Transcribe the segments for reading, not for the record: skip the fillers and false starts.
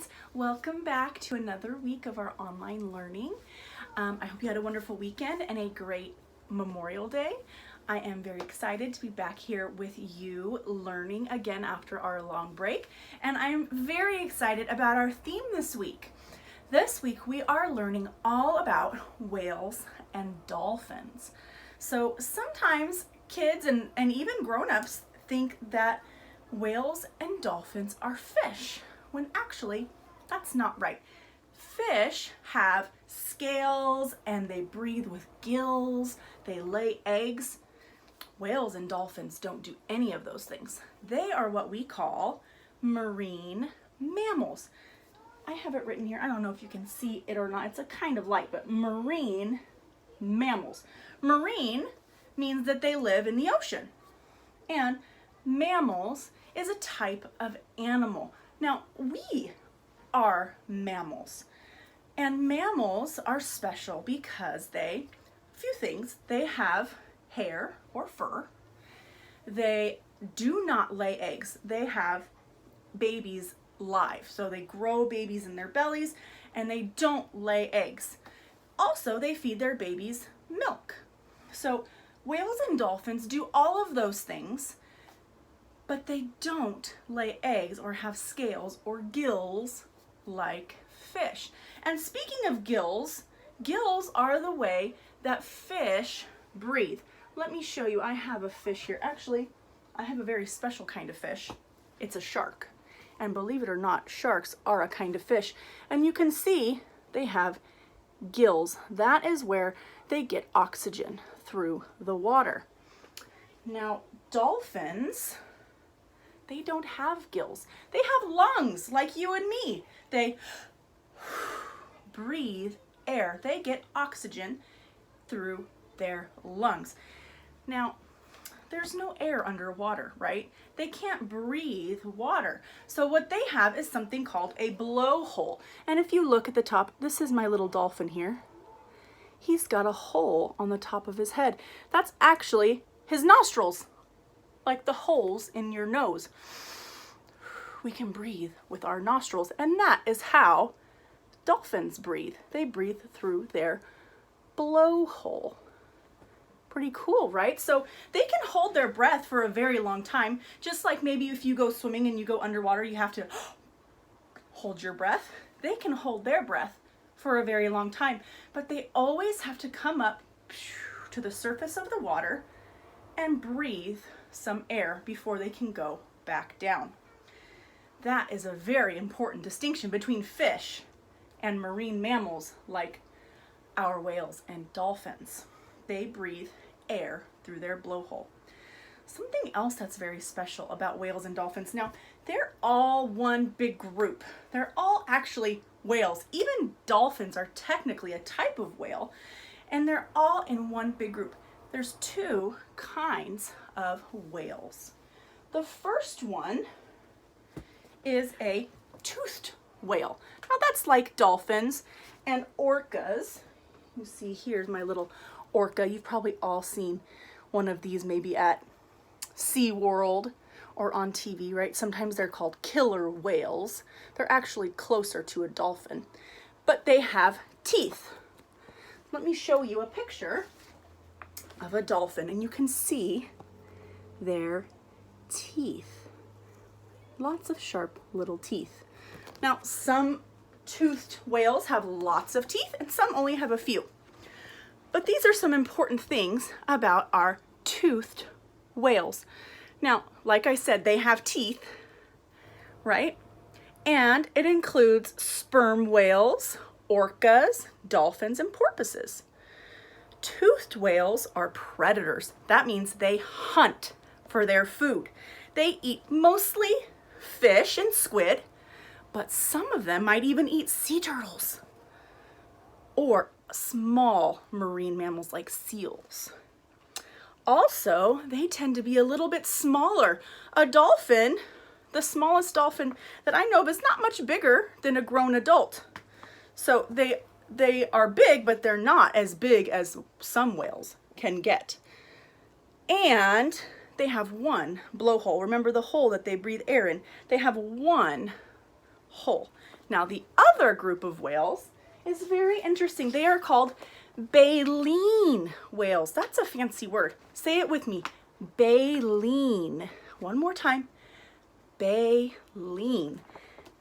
kids, welcome back to another week of our online learning. I hope you had a wonderful weekend and a great Memorial Day. I am very excited to be back here with you learning again after our long break, and I'm very excited about our theme this week. This week we are learning all about whales and dolphins. So sometimes kids and even grown-ups think that whales and dolphins are fish, when actually that's not right. Fish have scales and they breathe with gills, they lay eggs. Whales and dolphins don't do any of those things. They are what we call marine mammals. I have it written here. I don't know if you can see it or not. It's a kind of light, but marine mammals. Marine means that they live in the ocean. And mammals is a type of animal. Now, we are mammals. And mammals are special because a few things, they have hair or fur. They do not lay eggs. They have babies live. So they grow babies in their bellies and they don't lay eggs. Also, they feed their babies milk. So whales and dolphins do all of those things, but they don't lay eggs or have scales or gills like fish. And speaking of gills, gills are the way that fish breathe. Let me show you. I have a fish here. Actually, I have a very special kind of fish. It's a shark. And believe it or not, sharks are a kind of fish. And you can see they have gills. That is where they get oxygen through the water. Now, dolphins, they don't have gills. They have lungs like you and me. They breathe air. They get oxygen through their lungs. Now, there's no air underwater, right? They can't breathe water. So what they have is something called a blowhole. And if you look at the top, this is my little dolphin here. He's got a hole on the top of his head. That's actually his nostrils, like the holes in your nose. We can breathe with our nostrils, and that is how dolphins breathe. They breathe through their blowhole. Pretty cool, right? So they can hold their breath for a very long time, just like maybe if you go swimming and you go underwater, you have to hold your breath. They can hold their breath for a very long time, but they always have to come up to the surface of the water and breathe some air before they can go back down. That is a very important distinction between fish and marine mammals like our whales and dolphins. They breathe air through their blowhole. Something else that's very special about whales and dolphins, now they're all one big group. They're all actually whales. Even dolphins are technically a type of whale, and they're all in one big group. There's two kinds of whales. The first one is a toothed whale. Now that's like dolphins and orcas. You see, here's my little orca. You've probably all seen one of these maybe at SeaWorld or on TV, right? Sometimes they're called killer whales. They're actually closer to a dolphin, but they have teeth. Let me show you a picture of a dolphin, and you can see their teeth. Lots of sharp little teeth. Now, some toothed whales have lots of teeth and some only have a few. But these are some important things about our toothed whales. Now, like I said, they have teeth, right? And it includes sperm whales, orcas, dolphins, and porpoises. Toothed whales are predators. That means they hunt for their food. They eat mostly fish and squid, but some of them might even eat sea turtles or small marine mammals like seals. Also, they tend to be a little bit smaller. A dolphin, the smallest dolphin that I know of, is not much bigger than a grown adult. So they are big, but they're not as big as some whales can get. And they have one blowhole. Remember the hole that they breathe air in. They have one whole. Now the other group of whales is very interesting. They are called baleen whales. That's a fancy word. Say it with me. Baleen. One more time. Baleen.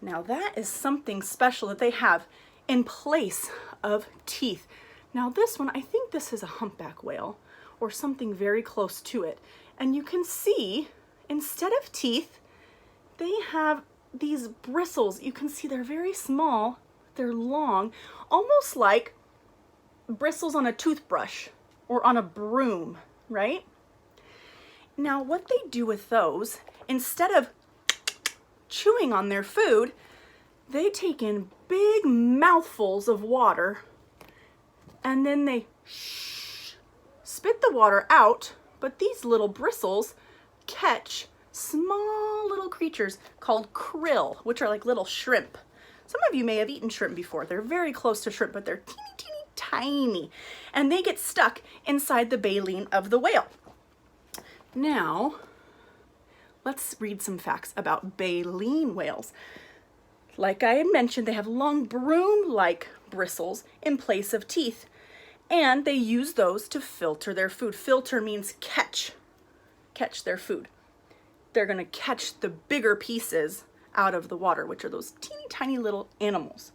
Now that is something special that they have in place of teeth. Now this one, I think this is a humpback whale or something very close to it. And you can see, instead of teeth, they have these bristles. You can see they're very small, they're long, almost like bristles on a toothbrush or on a broom, right? Now what they do with those, instead of chewing on their food, they take in big mouthfuls of water and then they spit the water out, but these little bristles catch small little creatures called krill, which are like little shrimp. Some of you may have eaten shrimp before. They're very close to shrimp, but they're teeny tiny, and they get stuck inside the baleen of the whale. Now, let's read some facts about baleen whales. Like I mentioned, they have long broom-like bristles in place of teeth, and they use those to filter their food. Filter means catch their food. They're going to catch the bigger pieces out of the water, which are those teeny tiny little animals.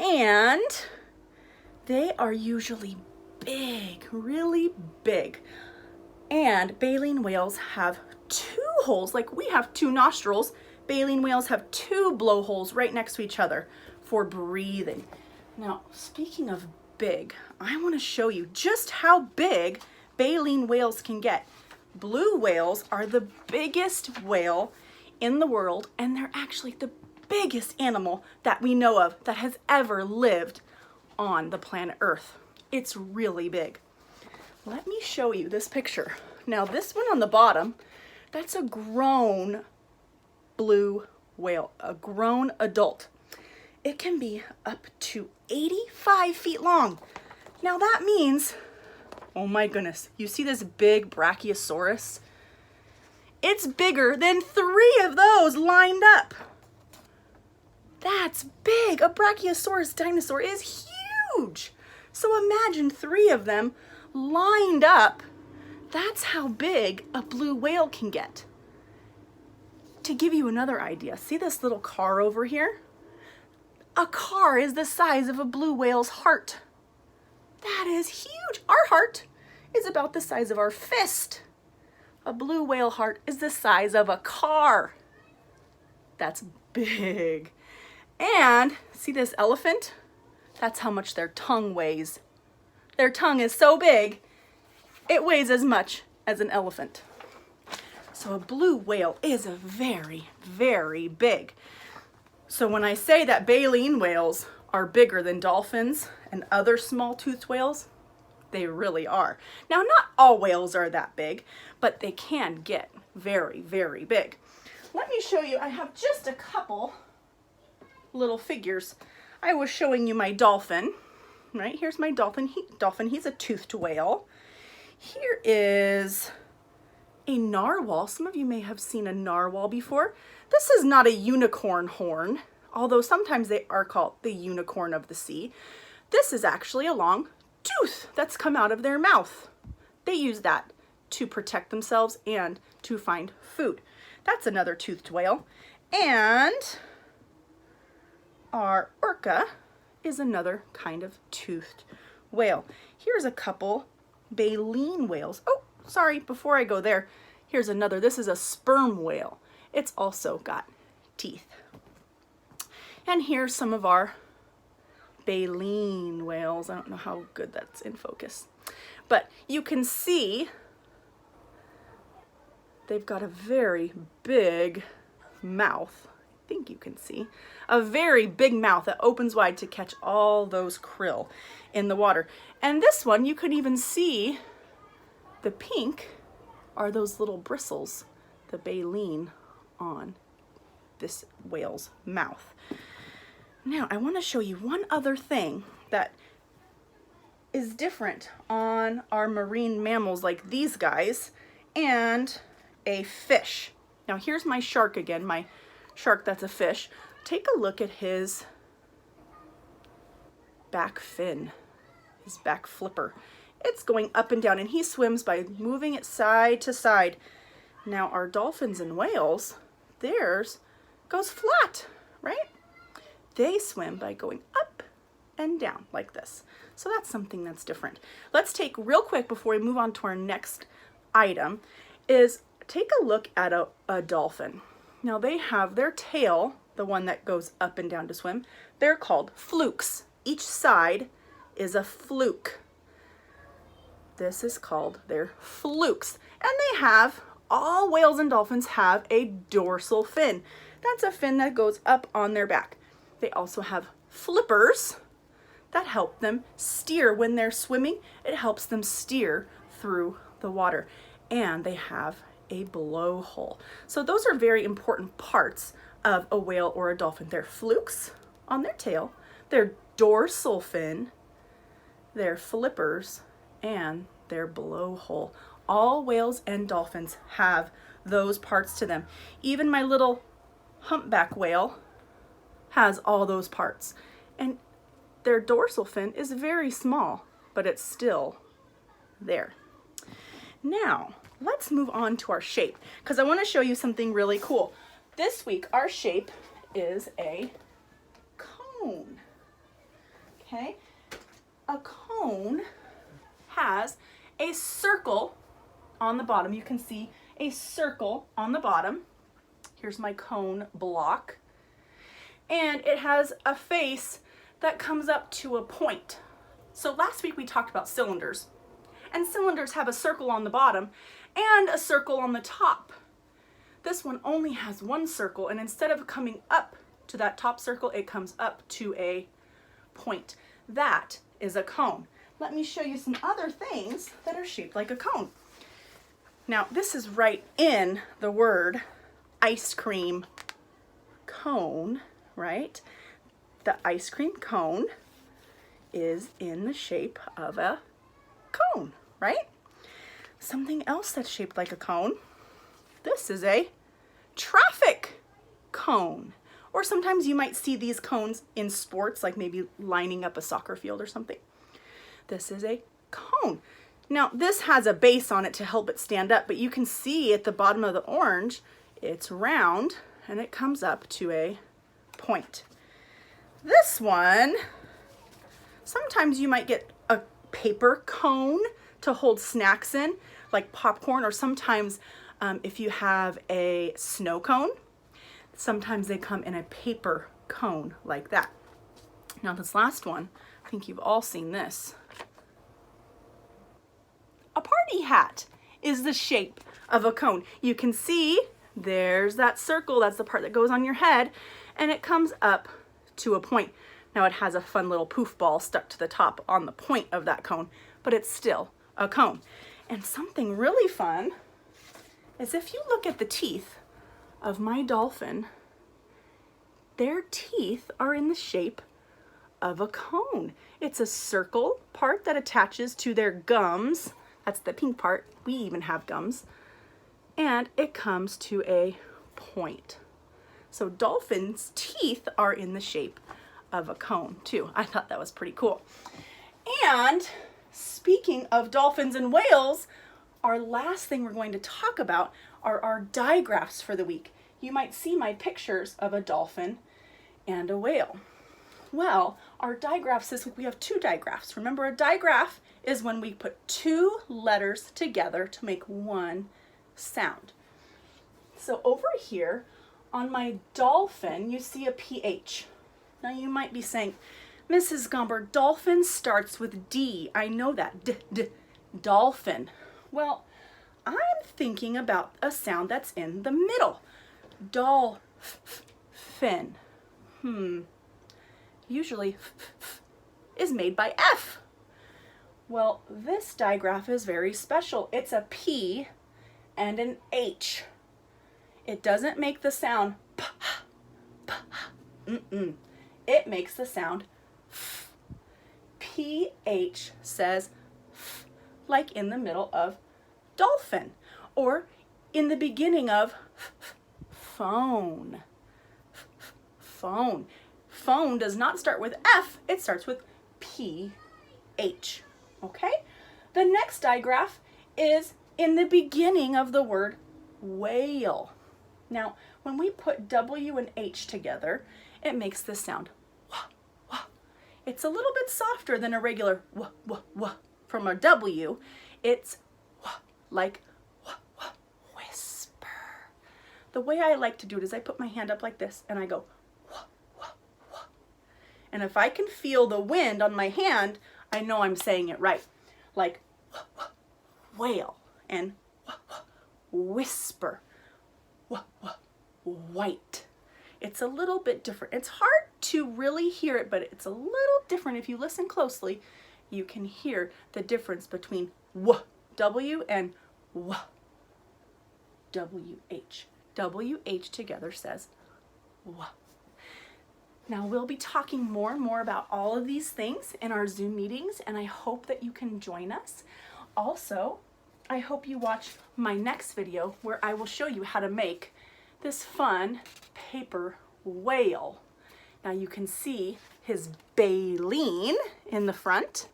And they are usually big, really big. And baleen whales have two holes, like we have two nostrils. Baleen whales have two blowholes right next to each other for breathing. Now, speaking of big, I want to show you just how big baleen whales can get. Blue whales are the biggest whale in the world, and they're actually the biggest animal that we know of that has ever lived on the planet Earth. It's really big. Let me show you this picture. Now this one on the bottom, that's a grown blue whale, a grown adult. It can be up to 85 feet long. Now that means, oh my goodness, you see this big brachiosaurus? It's bigger than 3 of those lined up. That's big. A brachiosaurus dinosaur is huge. So imagine 3 of them lined up. That's how big a blue whale can get. To give you another idea, see this little car over here? A car is the size of a blue whale's heart. That is huge. Our heart is about the size of our fist. A blue whale heart is the size of a car. That's big. And see this elephant? That's how much their tongue weighs. Their tongue is so big, it weighs as much as an elephant. So a blue whale is a very, very big. So when I say that baleen whales are bigger than dolphins and other small-toothed whales, they really are. Now, not all whales are that big, but they can get very, very big. Let me show you, I have just a couple little figures. I was showing you my dolphin, right? Here's my dolphin. He's a toothed whale. Here is a narwhal. Some of you may have seen a narwhal before. This is not a unicorn horn, although sometimes they are called the unicorn of the sea. This is actually a long tooth that's come out of their mouth. They use that to protect themselves and to find food. That's another toothed whale. And our orca is another kind of toothed whale. Here's a couple baleen whales. Oh, sorry, before I go there, here's another. This is a sperm whale. It's also got teeth. And here's some of our baleen whales. I don't know how good that's in focus, but you can see they've got a very big mouth. I think you can see a very big mouth that opens wide to catch all those krill in the water. And this one, you can even see the pink are those little bristles, the baleen on this whale's mouth. Now, I want to show you one other thing that is different on our marine mammals like these guys and a fish. Now, here's my shark again, my shark that's a fish, take a look at his back fin, his back flipper. It's going up and down, and he swims by moving it side to side. Now our dolphins and whales, theirs goes flat, right? They swim by going up and down like this. So that's something that's different. Let's take real quick before we move on to our next item is take a look at a dolphin. Now they have their tail, the one that goes up and down to swim. They're called flukes. Each side is a fluke. This is called their flukes. And they have, all whales and dolphins have a dorsal fin. That's a fin that goes up on their back. They also have flippers that help them steer when they're swimming. It helps them steer through the water. And they have a blowhole. So those are very important parts of a whale or a dolphin. Their flukes on their tail, their dorsal fin, their flippers, and their blowhole. All whales and dolphins have those parts to them. Even my little humpback whale has all those parts. And their dorsal fin is very small, but it's still there. Now, let's move on to our shape, because I want to show you something really cool. This week, our shape is a cone. Okay? A cone has a circle on the bottom. You can see a circle on the bottom. Here's my cone block. And it has a face that comes up to a point. So last week we talked about cylinders. And cylinders have a circle on the bottom and a circle on the top. This one only has one circle, and instead of coming up to that top circle, it comes up to a point. That is a cone. Let me show you some other things that are shaped like a cone. Now, this is right in the word ice cream cone, right? The ice cream cone is in the shape of a cone, right? Something else that's shaped like a cone. This is a traffic cone. Or sometimes you might see these cones in sports, like maybe lining up a soccer field or something. This is a cone. Now, this has a base on it to help it stand up, but you can see at the bottom of the orange, it's round and it comes up to a point. This one, sometimes you might get a paper cone to hold snacks in, like popcorn, or sometimes if you have a snow cone, sometimes they come in a paper cone like that. Now this last one, I think you've all seen this. A party hat is the shape of a cone. You can see there's that circle, that's the part that goes on your head, and it comes up to a point. Now it has a fun little poof ball stuck to the top on the point of that cone, but it's still a cone. And something really fun is if you look at the teeth of my dolphin, their teeth are in the shape of a cone. It's a circle part that attaches to their gums. That's the pink part. We even have gums. And it comes to a point. So dolphins' teeth are in the shape of a cone too. I thought that was pretty cool. And speaking of dolphins and whales, our last thing we're going to talk about are our digraphs for the week. You might see my pictures of a dolphin and a whale. Well, our digraphs this week, we have two digraphs. Remember, a digraph is when we put two letters together to make one sound. So over here on my dolphin, you see a PH. Now you might be saying, Mrs. Gomber, dolphin starts with D. I know that, dolphin. Well, I'm thinking about a sound that's in the middle. Dolphin. Usually is made by F. Well, this digraph is very special. It's a P and an H. It doesn't make the sound p. It makes the sound f. PH says f, like in the middle of dolphin, or in the beginning of phone. phone. Phone does not start with F, it starts with PH. Okay? The next digraph is in the beginning of the word whale. Now, when we put W and H together, it makes this sound wah, wah. It's a little bit softer than a regular wah, wah, wah from a W. It's wah, like wah, wah, whisper. The way I like to do it is I put my hand up like this and I go wah, wah, wah. And if I can feel the wind on my hand, I know I'm saying it right. Like wah, wah, whale and wah, wah, whisper. Wah, wah, white. It's a little bit different. It's hard to really hear it, but it's a little different. If you listen closely, you can hear the difference between W, W and W, WH. WH together says W. Now we'll be talking more and more about all of these things in our Zoom meetings, and I hope that you can join us. Also, I hope you watch my next video where I will show you how to make this fun paper whale. Now you can see his baleen in the front,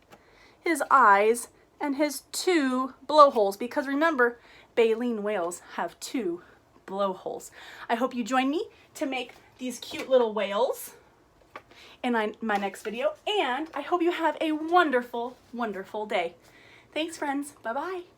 his eyes, and his 2 blowholes, because remember, baleen whales have 2 blowholes. I hope you join me to make these cute little whales in my next video, and I hope you have a wonderful, wonderful day. Thanks, friends. Bye-bye.